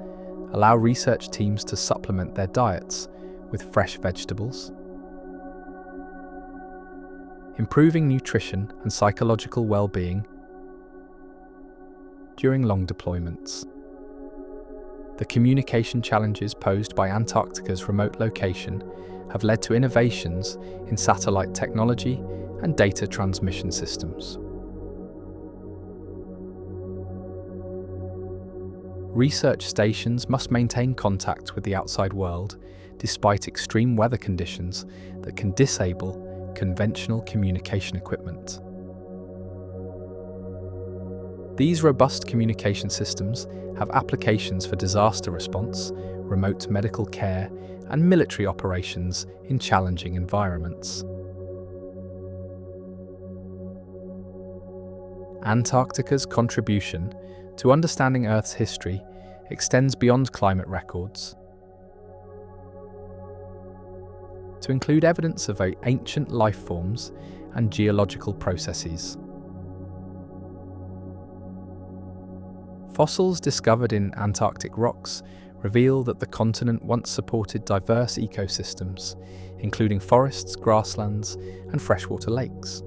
allow research teams to supplement their diets with fresh vegetables, improving nutrition and psychological well-being during long deployments. The communication challenges posed by Antarctica's remote location have led to innovations in satellite technology and data transmission systems. Research stations must maintain contact with the outside world despite extreme weather conditions that can disable conventional communication equipment. These robust communication systems have applications for disaster response, remote medical care, and military operations in challenging environments. Antarctica's contribution to understanding Earth's history extends beyond climate records to include evidence of ancient life forms and geological processes. Fossils discovered in Antarctic rocks reveal that the continent once supported diverse ecosystems, including forests, grasslands, and freshwater lakes.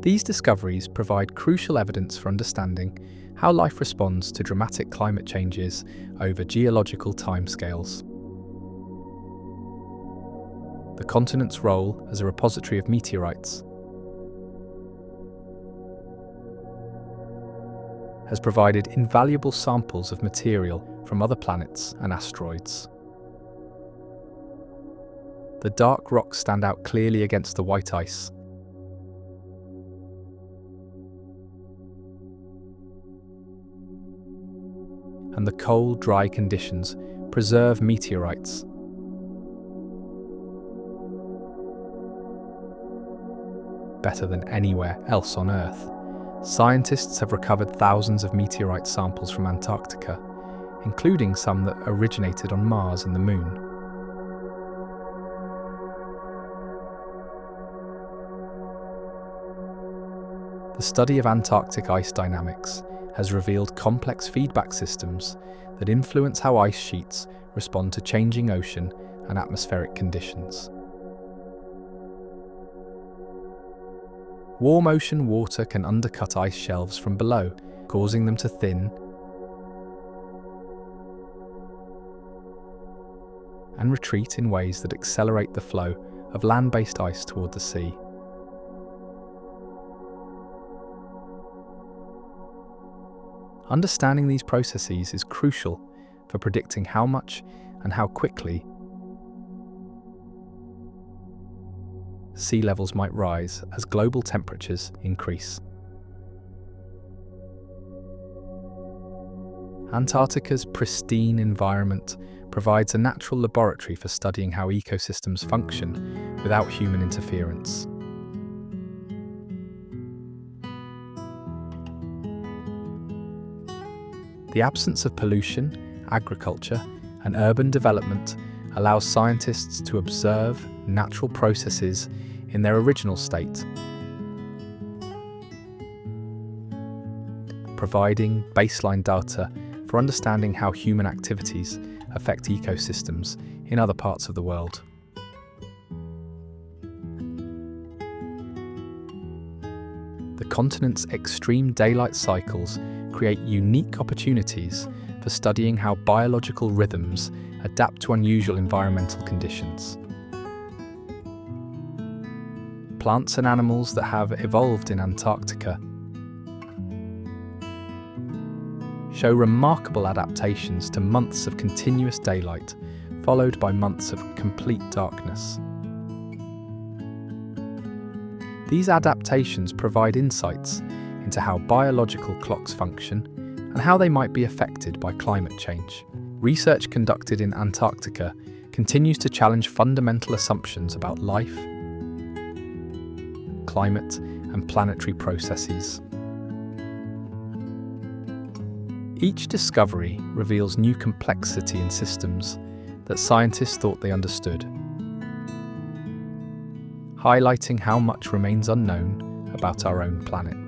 These discoveries provide crucial evidence for understanding how life responds to dramatic climate changes over geological timescales. The continent's role as a repository of meteorites has provided invaluable samples of material from other planets and asteroids. The dark rocks stand out clearly against the white ice, and the cold, dry conditions preserve meteorites. Better than anywhere else on Earth. Scientists have recovered thousands of meteorite samples from Antarctica, including some that originated on Mars and the Moon. The study of Antarctic ice dynamics has revealed complex feedback systems that influence how ice sheets respond to changing ocean and atmospheric conditions. Warm ocean water can undercut ice shelves from below, causing them to thin and retreat in ways that accelerate the flow of land-based ice toward the sea. Understanding these processes is crucial for predicting how much and how quickly sea levels might rise as global temperatures increase. Antarctica's pristine environment provides a natural laboratory for studying how ecosystems function without human interference. The absence of pollution, agriculture, and urban development allows scientists to observe natural processes in their original state, providing baseline data for understanding how human activities affect ecosystems in other parts of the world. The continent's extreme daylight cycles create unique opportunities for studying how biological rhythms adapt to unusual environmental conditions. Plants and animals that have evolved in Antarctica show remarkable adaptations to months of continuous daylight, followed by months of complete darkness. These adaptations provide insights into how biological clocks function and how they might be affected by climate change. Research conducted in Antarctica continues to challenge fundamental assumptions about life, climate, and planetary processes. Each discovery reveals new complexity in systems that scientists thought they understood, highlighting how much remains unknown about our own planet.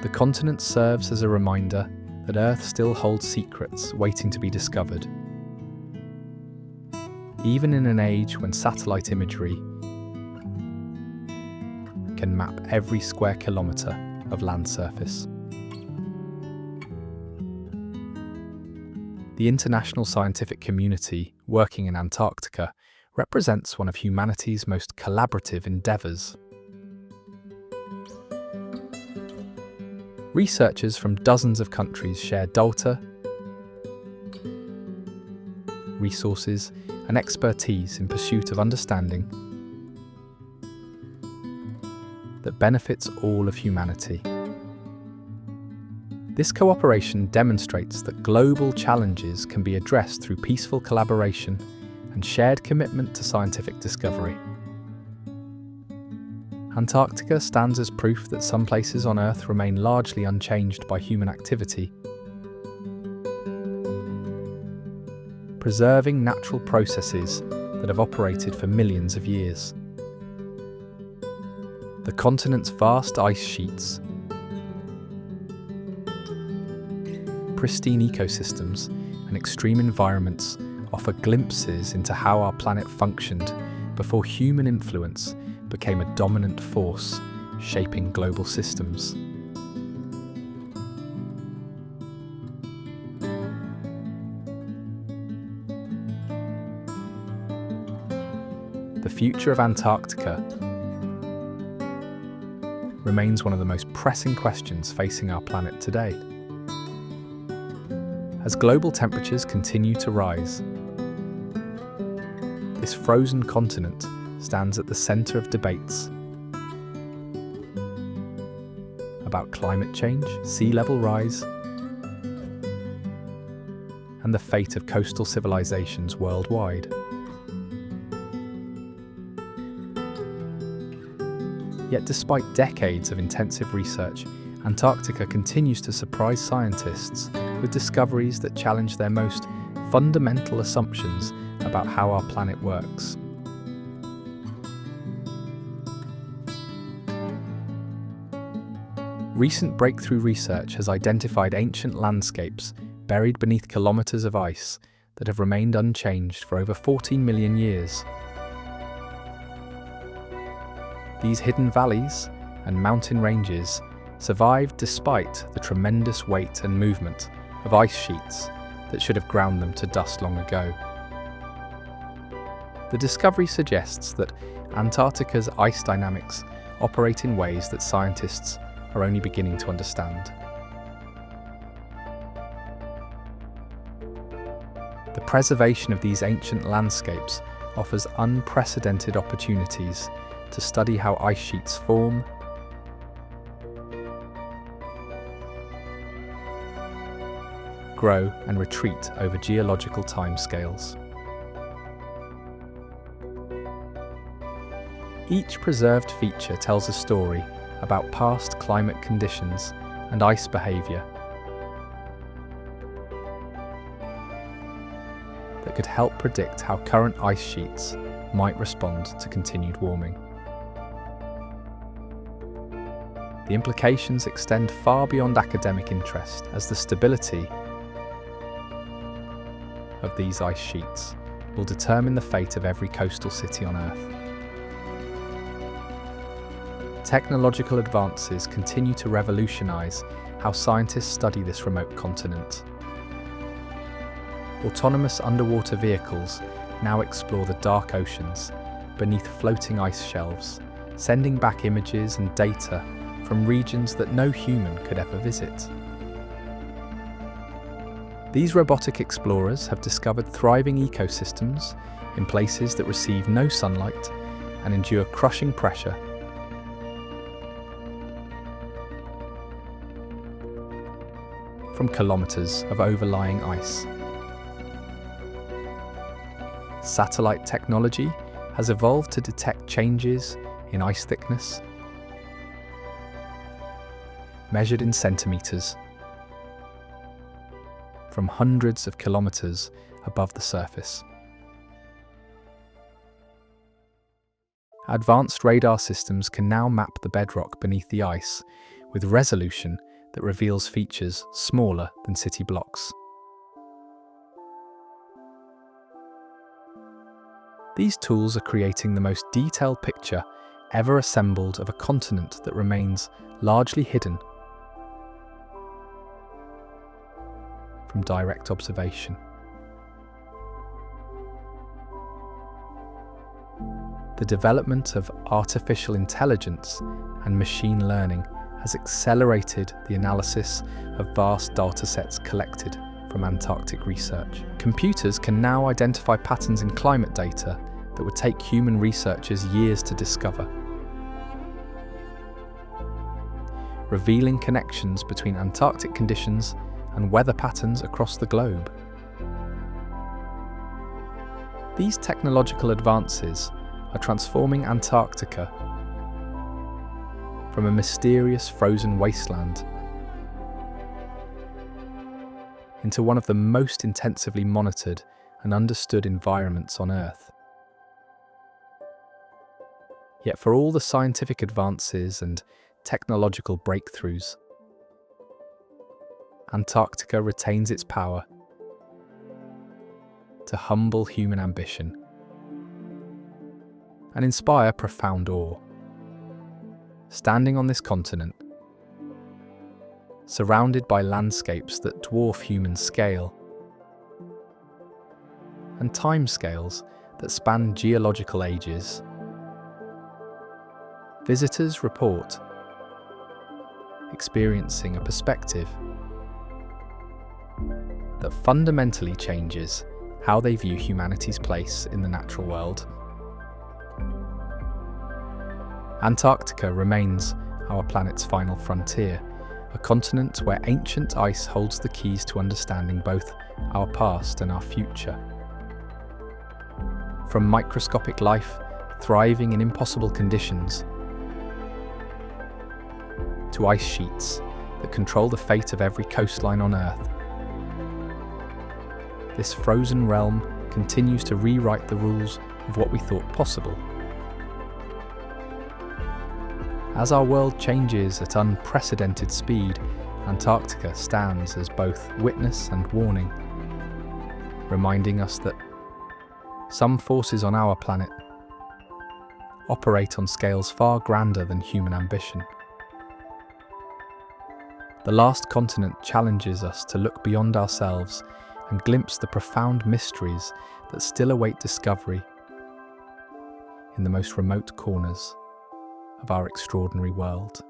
The continent serves as a reminder that Earth still holds secrets waiting to be discovered, even in an age when satellite imagery can map every square kilometre of land surface. The international scientific community working in Antarctica represents one of humanity's most collaborative endeavours. Researchers from dozens of countries share data, resources, and expertise in pursuit of understanding that benefits all of humanity. This cooperation demonstrates that global challenges can be addressed through peaceful collaboration and shared commitment to scientific discovery. Antarctica stands as proof that some places on Earth remain largely unchanged by human activity, preserving natural processes that have operated for millions of years. The continent's vast ice sheets, pristine ecosystems, and extreme environments offer glimpses into how our planet functioned before human influence became a dominant force shaping global systems. The future of Antarctica remains one of the most pressing questions facing our planet today. As global temperatures continue to rise, this frozen continent stands at the centre of debates about climate change, sea level rise, and the fate of coastal civilizations worldwide. Yet despite decades of intensive research, Antarctica continues to surprise scientists with discoveries that challenge their most fundamental assumptions about how our planet works. Recent breakthrough research has identified ancient landscapes buried beneath kilometres of ice that have remained unchanged for over 14 million years. These hidden valleys and mountain ranges survived despite the tremendous weight and movement of ice sheets that should have ground them to dust long ago. The discovery suggests that Antarctica's ice dynamics operate in ways that scientists are only beginning to understand. The preservation of these ancient landscapes offers unprecedented opportunities to study how ice sheets form, grow, and retreat over geological timescales. Each preserved feature tells a story about past climate conditions and ice behaviour that could help predict how current ice sheets might respond to continued warming. The implications extend far beyond academic interest, as the stability of these ice sheets will determine the fate of every coastal city on Earth. Technological advances continue to revolutionise how scientists study this remote continent. Autonomous underwater vehicles now explore the dark oceans beneath floating ice shelves, sending back images and data from regions that no human could ever visit. These robotic explorers have discovered thriving ecosystems in places that receive no sunlight and endure crushing pressure from kilometers of overlying ice. Satellite technology has evolved to detect changes in ice thickness, measured in centimeters, from hundreds of kilometers above the surface. Advanced radar systems can now map the bedrock beneath the ice with resolution that reveals features smaller than city blocks. These tools are creating the most detailed picture ever assembled of a continent that remains largely hidden from direct observation. The development of artificial intelligence and machine learning has accelerated the analysis of vast datasets collected from Antarctic research. Computers can now identify patterns in climate data that would take human researchers years to discover, revealing connections between Antarctic conditions and weather patterns across the globe. These technological advances are transforming Antarctica from a mysterious frozen wasteland into one of the most intensively monitored and understood environments on Earth. Yet for all the scientific advances and technological breakthroughs, Antarctica retains its power to humble human ambition and inspire profound awe. Standing on this continent, surrounded by landscapes that dwarf human scale and timescales that span geological ages, visitors report experiencing a perspective that fundamentally changes how they view humanity's place in the natural world. Antarctica remains our planet's final frontier, a continent where ancient ice holds the keys to understanding both our past and our future. From microscopic life thriving in impossible conditions, to ice sheets that control the fate of every coastline on Earth, this frozen realm continues to rewrite the rules of what we thought possible. As our world changes at unprecedented speed, Antarctica stands as both witness and warning, reminding us that some forces on our planet operate on scales far grander than human ambition. The last continent challenges us to look beyond ourselves and glimpse the profound mysteries that still await discovery in the most remote corners of our extraordinary world.